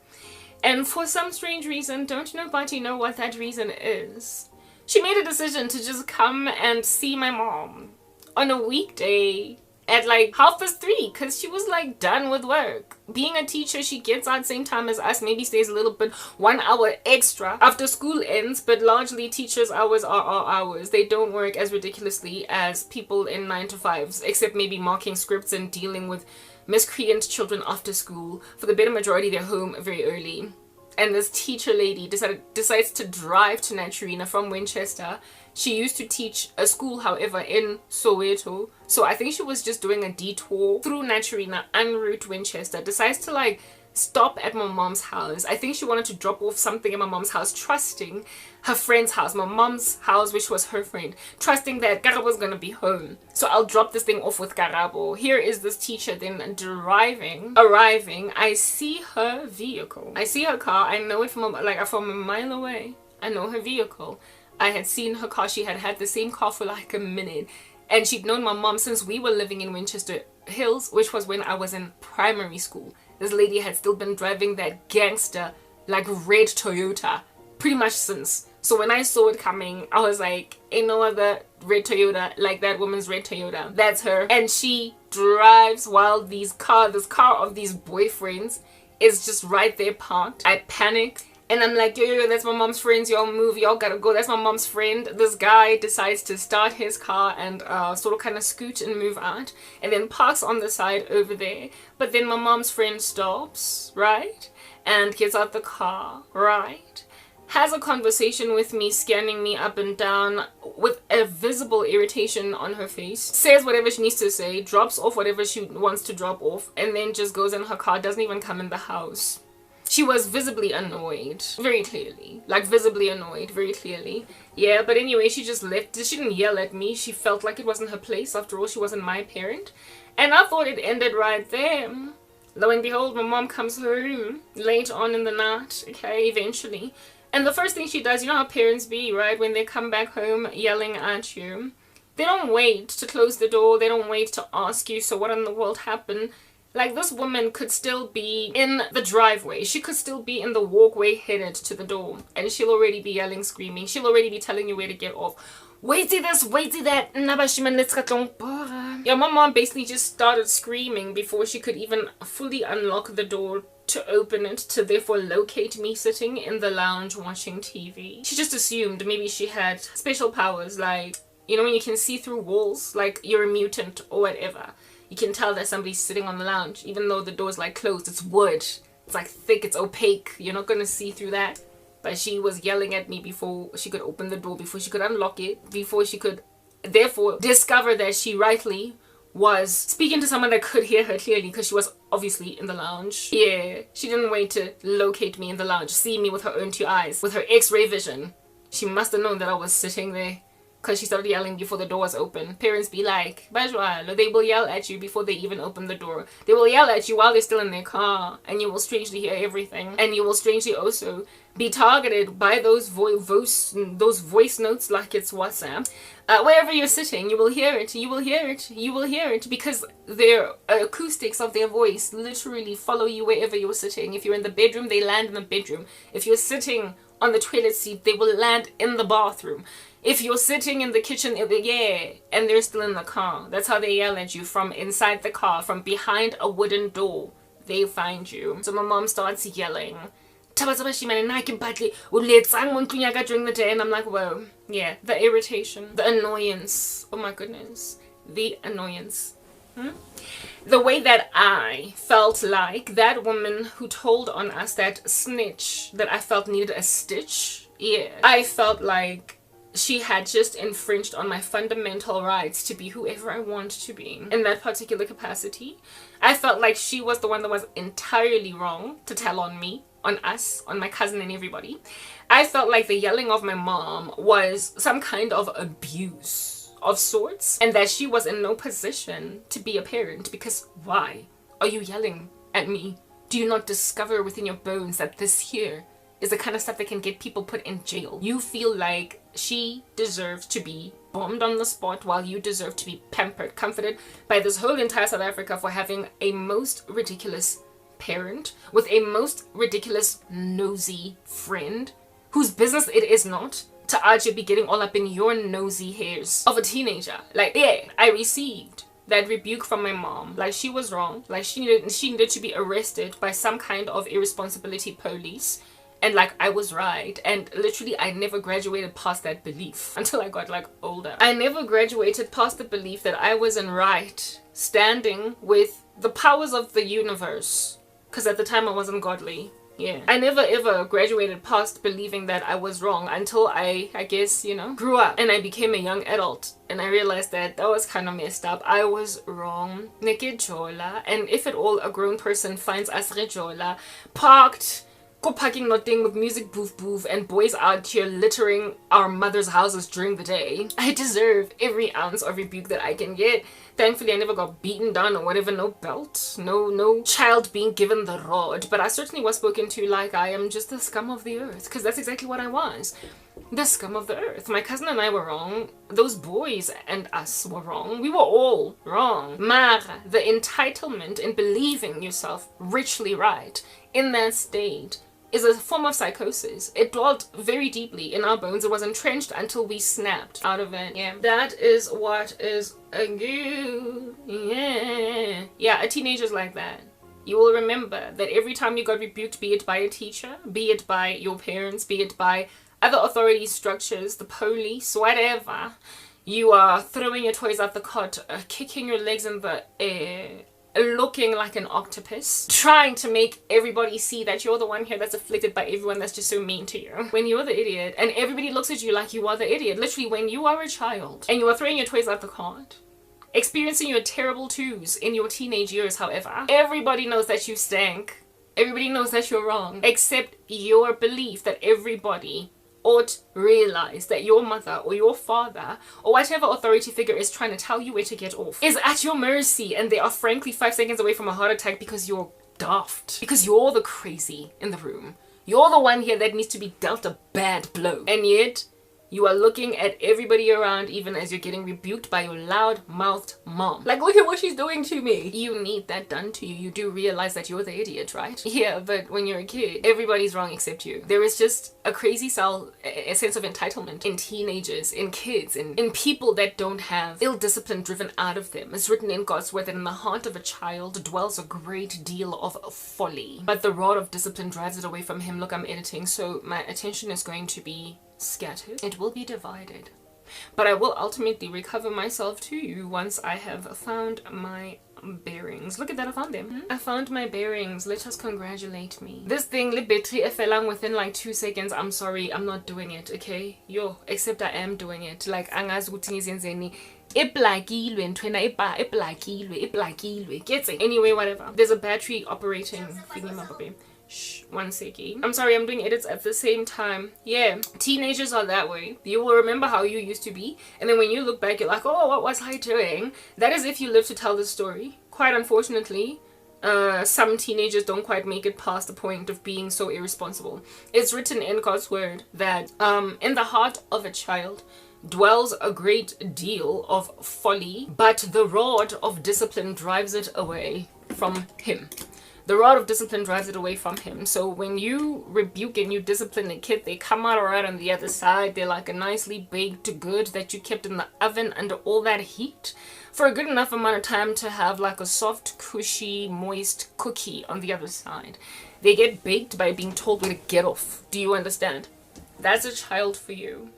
And for some strange reason, don't nobody know what that reason is, she made a decision to just come and see my mom on a weekday at like 3:30 because she was like done with work. Being a teacher, she gets out same time as us, maybe stays a little bit 1 hour extra after school ends, but largely teachers' hours are our hours. They don't work as ridiculously as people in 9 to 5s, except maybe marking scripts and dealing with miscreant children after school. For the better majority, they're home very early. And this teacher lady decides to drive to Natrina from Winchester. She used to teach a school, however, in Soweto. So I think she was just doing a detour through Natrina en route Winchester. Decides to like stop at my mom's house. I think she wanted to drop off something at my mom's house, trusting her friend's house, my mom's house, which was her friend, trusting that Karabo was gonna be home. So I'll drop this thing off with Karabo. Here is this teacher then arriving. I see her vehicle. I see her car. I know it from a mile away. I know her vehicle. I had seen her car. She had the same car for like a minute. And she'd known my mom since we were living in Winchester Hills, which was when I was in primary school. This lady had still been driving that gangster, like, red Toyota pretty much since. So when I saw it coming, I was like, ain't no other red Toyota like that woman's red Toyota. That's her. And she drives while this car of these boyfriends is just right there parked. I panic. And I'm like, yo, that's my mom's friends. Y'all move. Y'all gotta go. That's my mom's friend. This guy decides to start his car and sort of kind of scoot and move out. And then parks on the side over there. But then my mom's friend stops, right? And gets out the car, right? Has a conversation with me, scanning me up and down with a visible irritation on her face. Says whatever she needs to say. Drops off whatever she wants to drop off. And then just goes in her car. Doesn't even come in the house. She was visibly annoyed, very clearly. Like, visibly annoyed, very clearly. Yeah, but anyway, she just left. She didn't yell at me. She felt like it wasn't her place. After all, she wasn't my parent. And I thought it ended right there. Lo and behold, my mom comes home late on in the night, okay, eventually. And the first thing she does, you know how parents be, right? When they come back home yelling at you. They don't wait to close the door. They don't wait to ask you, so what in the world happened? Like, this woman could still be in the driveway. She could still be in the walkway headed to the door. And she'll already be yelling, screaming. She'll already be telling you where to get off. Waity this, waity that. Yeah, my mom basically just started screaming before she could even fully unlock the door to open it, to therefore locate me sitting in the lounge watching TV. She just assumed maybe she had special powers, like, you know, when you can see through walls, like you're a mutant or whatever. You can tell that somebody's sitting on the lounge, even though the door's like closed. It's wood. It's like thick. It's opaque. You're not gonna see through that. But she was yelling at me before she could open the door, before she could unlock it, before she could therefore discover that she rightly was speaking to someone that could hear her clearly, because she was obviously in the lounge. Yeah, she didn't wait to locate me in the lounge, see me with her own 2 eyes, with her x-ray vision. She must have known that I was sitting there. Because she started yelling before the door was open. Parents be like, Bajwa, they will yell at you before they even open the door. They will yell at you while they're still in their car. And you will strangely hear everything. And you will strangely also be targeted by those voice notes like it's WhatsApp. Wherever you're sitting, you will hear it. You will hear it. You will hear it. Because their acoustics of their voice literally follow you wherever you're sitting. If you're in the bedroom, they land in the bedroom. If you're sitting on the toilet seat, they will land in the bathroom. If you're sitting in the kitchen, yeah, and they're still in the car. That's how they yell at you, from inside the car, from behind a wooden door. They find you. So my mom starts yelling. During the day, and I'm like, whoa. Yeah, the irritation, the annoyance. Oh my goodness. The annoyance. The way that I felt like that woman who told on us, that snitch that I felt needed a stitch. Yeah. I felt like she had just infringed on my fundamental rights to be whoever I want to be in that particular capacity. I felt like she was the one that was entirely wrong to tell on me, on us, on my cousin and everybody. I felt like the yelling of my mom was some kind of abuse of sorts, and that she was in no position to be a parent. Because why are you yelling at me? Do you not discover within your bones that this here is the kind of stuff that can get people put in jail? You feel like she deserves to be bombed on the spot while you deserve to be pampered, comforted by this whole entire South Africa for having a most ridiculous parent with a most ridiculous nosy friend whose business it is not to argue be getting all up in your nosy hairs of a teenager. Like, yeah, I received that rebuke from my mom. Like, she was wrong. Like, she needed to be arrested by some kind of irresponsibility police. And like, I was right. And literally, I never graduated past that belief until I got like older. I never graduated past the belief that I wasn't right standing with the powers of the universe. Because at the time I wasn't godly. Yeah. I never ever graduated past believing that I was wrong until I guess, you know, grew up and I became a young adult. And I realized that that was kind of messed up. I was wrong. Nekejola. And if at all a grown person finds us rejola, parked, go parking nothing with music boof boof and boys out here littering our mother's houses during the day, I deserve every ounce of rebuke that I can get. Thankfully, I never got beaten down or whatever, no belt, no child being given the rod, but I certainly was spoken to like I am just the scum of the earth, because that's exactly what I was. The scum of the earth. My cousin and I were wrong. Those boys and us were wrong. We were all wrong. Mara, the entitlement in believing yourself richly right in that state is a form of psychosis. It dwelt very deeply in our bones. It was entrenched until we snapped out of it. Yeah, that is what is a good. Yeah, a teenager's like that. You will remember that every time you got rebuked, be it by a teacher, be it by your parents, be it by other authority structures, the police, whatever, you are throwing your toys out the cot, kicking your legs in the air, looking like an octopus, trying to make everybody see that you're the one here that's afflicted by everyone that's just so mean to you. When you're the idiot, and everybody looks at you like you are the idiot. Literally, when you are a child, and you are throwing your toys out the cart, experiencing your terrible twos in your teenage years, however, everybody knows that you stank. Everybody knows that you're wrong, except your belief that everybody ought realize that your mother or your father or whatever authority figure is trying to tell you where to get off is at your mercy, and they are frankly 5 seconds away from a heart attack because you're daft, because you're the crazy in the room. You're the one here that needs to be dealt a bad blow, and yet you are looking at everybody around even as you're getting rebuked by your loud-mouthed mom. Like, look at what she's doing to me. You need that done to you. You do realize that you're the idiot, right? Yeah, but when you're a kid, everybody's wrong except you. There is just a crazy a sense of entitlement in teenagers, in kids, in people that don't have ill-discipline driven out of them. It's written in God's word that in the heart of a child dwells a great deal of folly, but the rod of discipline drives it away from him. Look, I'm editing, so my attention is going to be scattered. It will be divided, but I will ultimately recover myself to you once I have found my bearings. Look at that, I found them. I found my bearings. Let us congratulate me. This thing, the battery fell out within like 2 seconds. I'm sorry, I'm not doing it, okay? Yo, except I am doing it. Like, angazi ukuthi ngizenzeni. Gets it? Anyway, whatever. There's a battery operating thingy. Shh, 1 second. I'm sorry, I'm doing edits at the same time. Yeah, teenagers are that way. You will remember how you used to be, and then when you look back, you're like, oh, what was I doing? That is if you live to tell the story. Quite unfortunately, some teenagers don't quite make it past the point of being so irresponsible. It's written in God's word that in the heart of a child dwells a great deal of folly, but the rod of discipline drives it away from him. The rod of discipline drives it away from him. So when you rebuke and you discipline a kid, they come out right on the other side. They're like a nicely baked good that you kept in the oven under all that heat for a good enough amount of time to have like a soft, cushy, moist cookie on the other side. They get baked by being told where to get off. Do you understand? That's a child for you.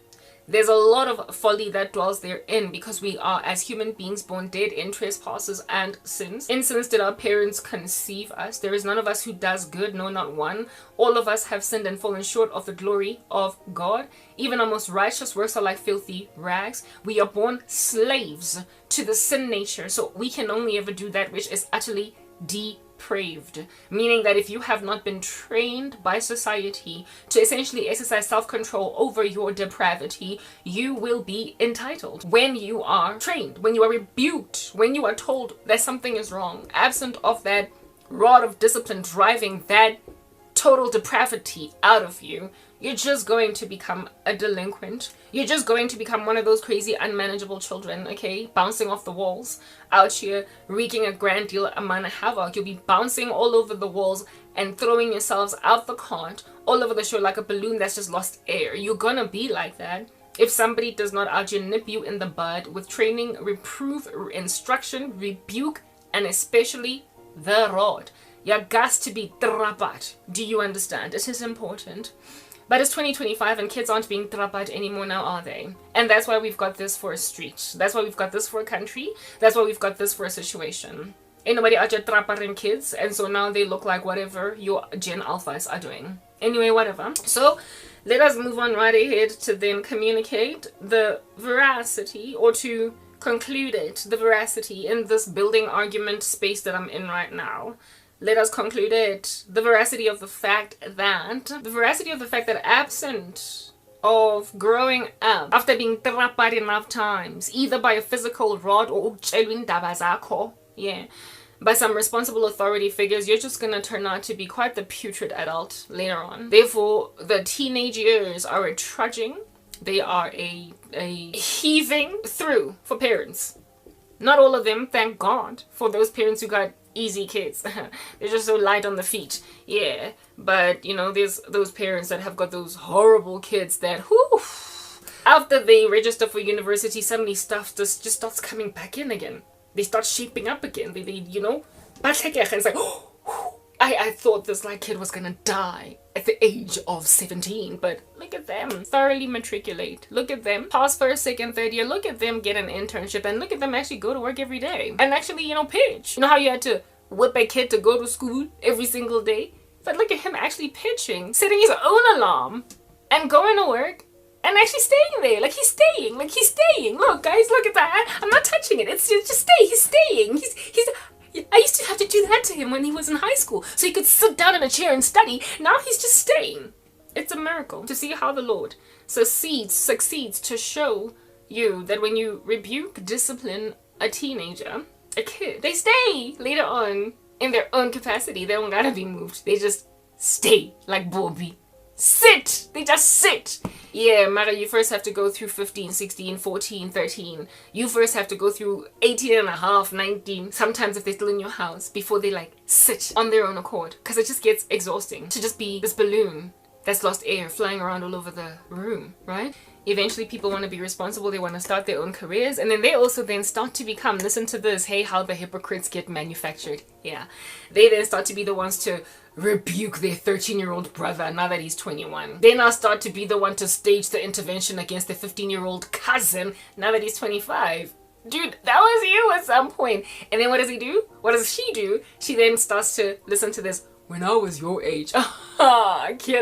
There's a lot of folly that dwells therein because we are, as human beings, born dead in trespasses and sins. In sins did our parents conceive us. There is none of us who does good, no, not one. All of us have sinned and fallen short of the glory of God. Even our most righteous works are like filthy rags. We are born slaves to the sin nature, so we can only ever do that which is utterly depraved. depraved, meaning that if you have not been trained by society to essentially exercise self-control over your depravity, you will be entitled. When you are trained, when you are rebuked, when you are told that something is wrong, absent of that rod of discipline driving that total depravity out of you, you're just going to become a delinquent. You're just going to become one of those crazy, unmanageable children, okay? Bouncing off the walls, out here, wreaking a grand deal amount of havoc. You'll be bouncing all over the walls and throwing yourselves out the cart, all over the show like a balloon that's just lost air. You're gonna be like that if somebody does not out here nip you in the bud with training, reproof, instruction, rebuke, and especially the rod. You're got to be trapat. Do you understand? It is important. But it's 2025 and kids aren't being trapat anymore now, are they? And that's why we've got this for a street. That's why we've got this for a country. That's why we've got this for a situation. Ain't nobody out there trapating kids, and so now they look like whatever your Gen Alphas are doing. Anyway, whatever. So let us move on right ahead to then communicate the veracity, or to conclude it, the veracity in this building argument space that I'm in right now. Let us conclude it. The veracity of the fact that absent of growing up after being trapped enough times, either by a physical rod or by some responsible authority figures, you're just gonna turn out to be quite the putrid adult later on. Therefore, the teenage years are a trudging. They are a heaving through for parents. Not all of them, thank God, for those parents who got easy kids. They're just so light on the feet. Yeah, but you know, there's those parents that have got those horrible kids that, whew, after they register for university, suddenly stuff just starts coming back in again. They start shaping up again. They you know, it's like, oh, I thought this like kid was gonna die at the age of 17, but look at them thoroughly matriculate. Look at them pass first, second, third year. Look at them get an internship, and look at them actually go to work every day and actually, you know, pitch. You know how you had to whip a kid to go to school every single day? But look at him actually pitching, setting his own alarm and going to work and actually staying there. Like he's staying. Look guys, look at that. I'm not touching it. It's just stay. He's staying. I used to have to do that to him when he was in high school, so he could sit down in a chair and study. Now he's just staying. It's a miracle to see how the Lord succeeds to show you that when you rebuke, discipline a teenager, a kid, they stay later on in their own capacity. They don't gotta be moved. They just stay like Bobby. Sit! They just sit! Yeah, Mara, you first have to go through 15, 16, 14, 13. You first have to go through 18 and a half, 19, sometimes if they're still in your house, before they like sit on their own accord. Because it just gets exhausting to just be this balloon that's lost air flying around all over the room, right? Eventually people want to be responsible, they want to start their own careers, and then they also then start to become, listen to this, hey, how the hypocrites get manufactured. Yeah, they then start to be the ones to rebuke their 13-year-old brother now that he's 21. They now start to be the one to stage the intervention against their 15-year-old cousin now that he's 25. Dude, that was you at some point. And then what does he do? What does she do? She then starts to listen to this. When I was your age, get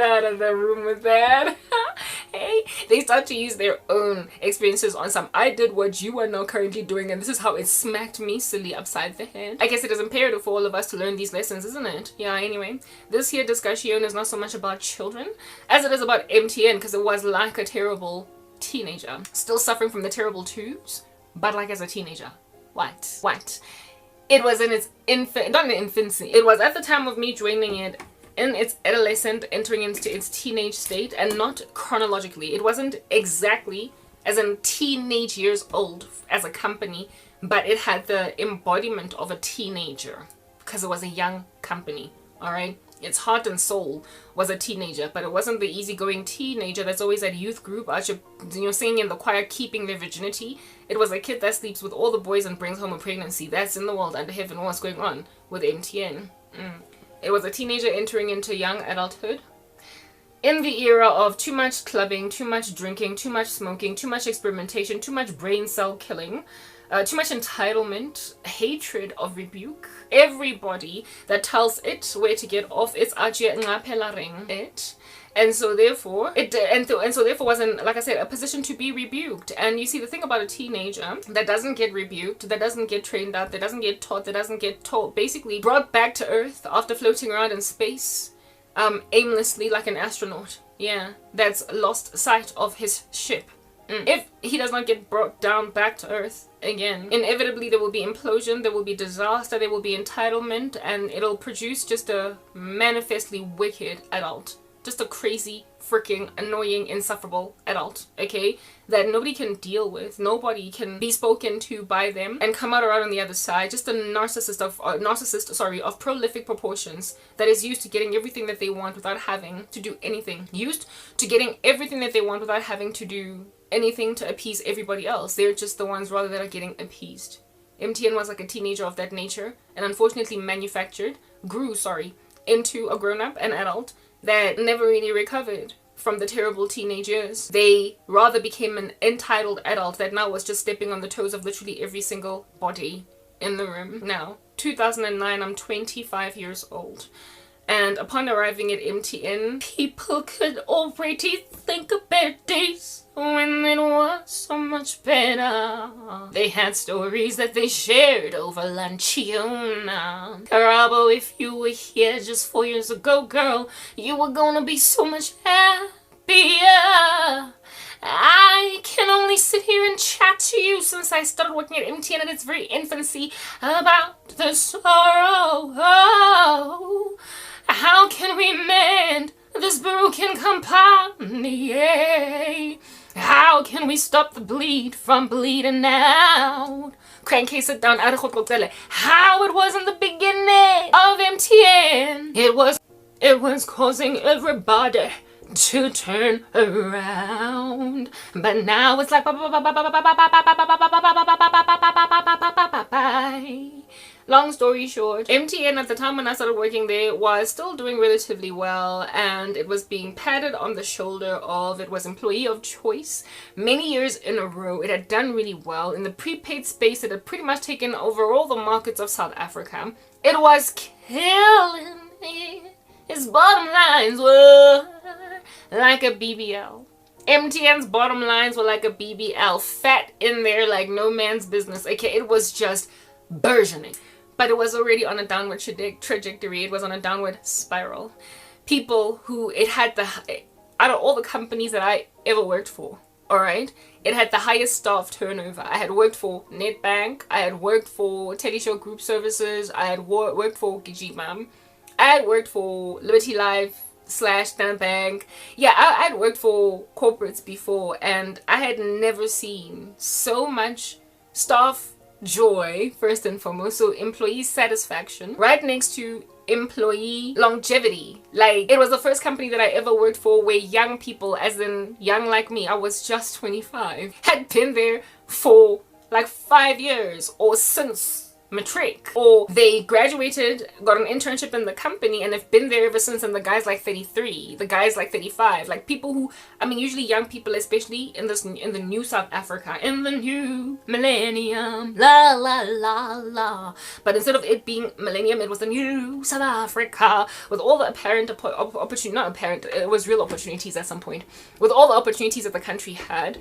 out of the room with that. Hey, they start to use their own experiences on some, I did what you are now currently doing, and this is how it smacked me silly upside the head. I guess it is imperative for all of us to learn these lessons, isn't it? Yeah, anyway, this here discussion is not so much about children as it is about MTN, because it was like a terrible teenager, still suffering from the terrible twos, but like as a teenager. What? It was in its infancy. It was at the time of me joining it in its adolescent, entering into its teenage state, and not chronologically. It wasn't exactly as in teenage years old as a company, but it had the embodiment of a teenager because it was a young company, all right? Its heart and soul was a teenager, but it wasn't the easygoing teenager that's always at youth group, singing in the choir, keeping their virginity. It was a kid that sleeps with all the boys and brings home a pregnancy. That's in the world under heaven. What's going on with MTN? It was a teenager entering into young adulthood in the era of too much clubbing, too much drinking, too much smoking, too much experimentation, too much brain cell killing, too much entitlement, hatred of rebuke. Everybody that tells it where to get off, it's it. And so therefore therefore wasn't, like I said, a position to be rebuked. And you see, the thing about a teenager that doesn't get rebuked, that doesn't get trained up, that doesn't get taught, that doesn't get taught, basically brought back to earth after floating around in space aimlessly like an astronaut, yeah, that's lost sight of his ship. If he does not get brought down back to earth again, inevitably there will be implosion, there will be disaster, there will be entitlement, and it'll produce just a manifestly wicked adult. Just a crazy, freaking, annoying, insufferable adult, okay? That nobody can deal with, nobody can be spoken to by them and come out around on the other side. Just a narcissist of prolific proportions that is used to getting everything that they want without having to do anything. Used to getting everything that they want without having to do anything to appease everybody else. They're just the ones rather that are getting appeased. MTN was like a teenager of that nature, and unfortunately grew into a grown-up, an adult, that never really recovered from the terrible teenage years. They rather became an entitled adult that now was just stepping on the toes of literally every single body in the room. Now, 2009, I'm 25 years old. And upon arriving at MTN, people could already think of better days when it was so much better. They had stories that they shared over lunch. Karabo, if you were here just 4 years ago, girl, you were gonna be so much happier. I can only sit here and chat to you since I started working at MTN in its very infancy about the sorrow. How can we mend this broken company? How can we stop the bleed from bleeding out? Crankcase it down. How it was in the beginning of MTN. It was causing everybody to turn around. But now it's like long story short, MTN at the time when I started working there was still doing relatively well, and it was being patted on the shoulder of, it was employee of choice many years in a row. It had done really well in the prepaid space. It had pretty much taken over all the markets of South Africa. It was killing it. Its bottom lines were like a BBL. MTN's bottom lines were like a BBL, fat in there like no man's business. Okay, it was just burgeoning. But it was already on a downward trajectory. It was on a downward spiral. People who it had out of all the companies that I ever worked for, alright, it had the highest staff turnover. I had worked for Nedbank, I had worked for Teleshow Group Services, I had worked for Gijimam, I had worked for Liberty Life / Standard Bank. Yeah, I had worked for corporates before, and I had never seen so much staff joy, first and foremost, so employee satisfaction, right next to employee longevity. Like, it was the first company that I ever worked for where young people, as in young like me, I was just 25, had been there for like 5 years or since matric, or they graduated, got an internship in the company, and have been there ever since. And the guy's like 33, the guy's like 35, like people who, I mean, usually young people, especially in the new South Africa, in the new millennium, la la la la, but instead of it being millennium, it was the new South Africa, with all the apparent opportunity, not apparent, it was real opportunities at some point, with all the opportunities that the country had,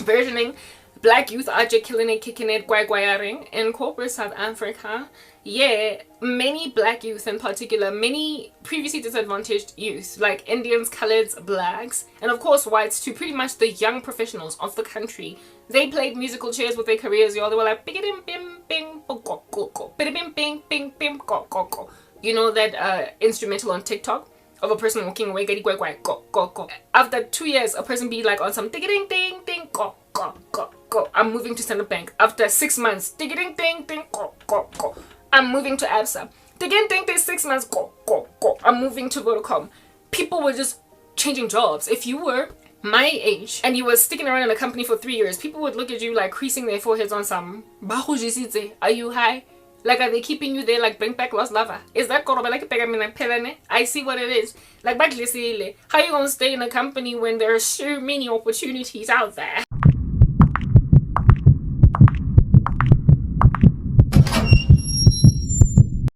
burgeoning. Black youth are just killing it, kicking it, guayguayaring in corporate South Africa. Yeah, many black youth in particular, many previously disadvantaged youth, like Indians, coloreds, blacks, and of course whites too, pretty much the young professionals of the country. They played musical chairs with their careers, y'all. They were like, bing, bing, bing, bing, bing, bing, bing, you know that instrumental on TikTok of a person walking away, after 2 years, a person be like on some ding ding ding ding go. I'm moving to Standard Bank. After 6 months, ding ding ding ding go. I'm moving to ABSA. Ding ding ding 6 months, go. I'm moving to Vodacom. People were just changing jobs. If you were my age and you were sticking around in a company for 3 years, people would look at you like creasing their foreheads on some. Are you high? Like, are they keeping you there like bring back lost lover? Is that Koroba like I see what it is. Like, how you gonna stay in a company when there are so many opportunities out there?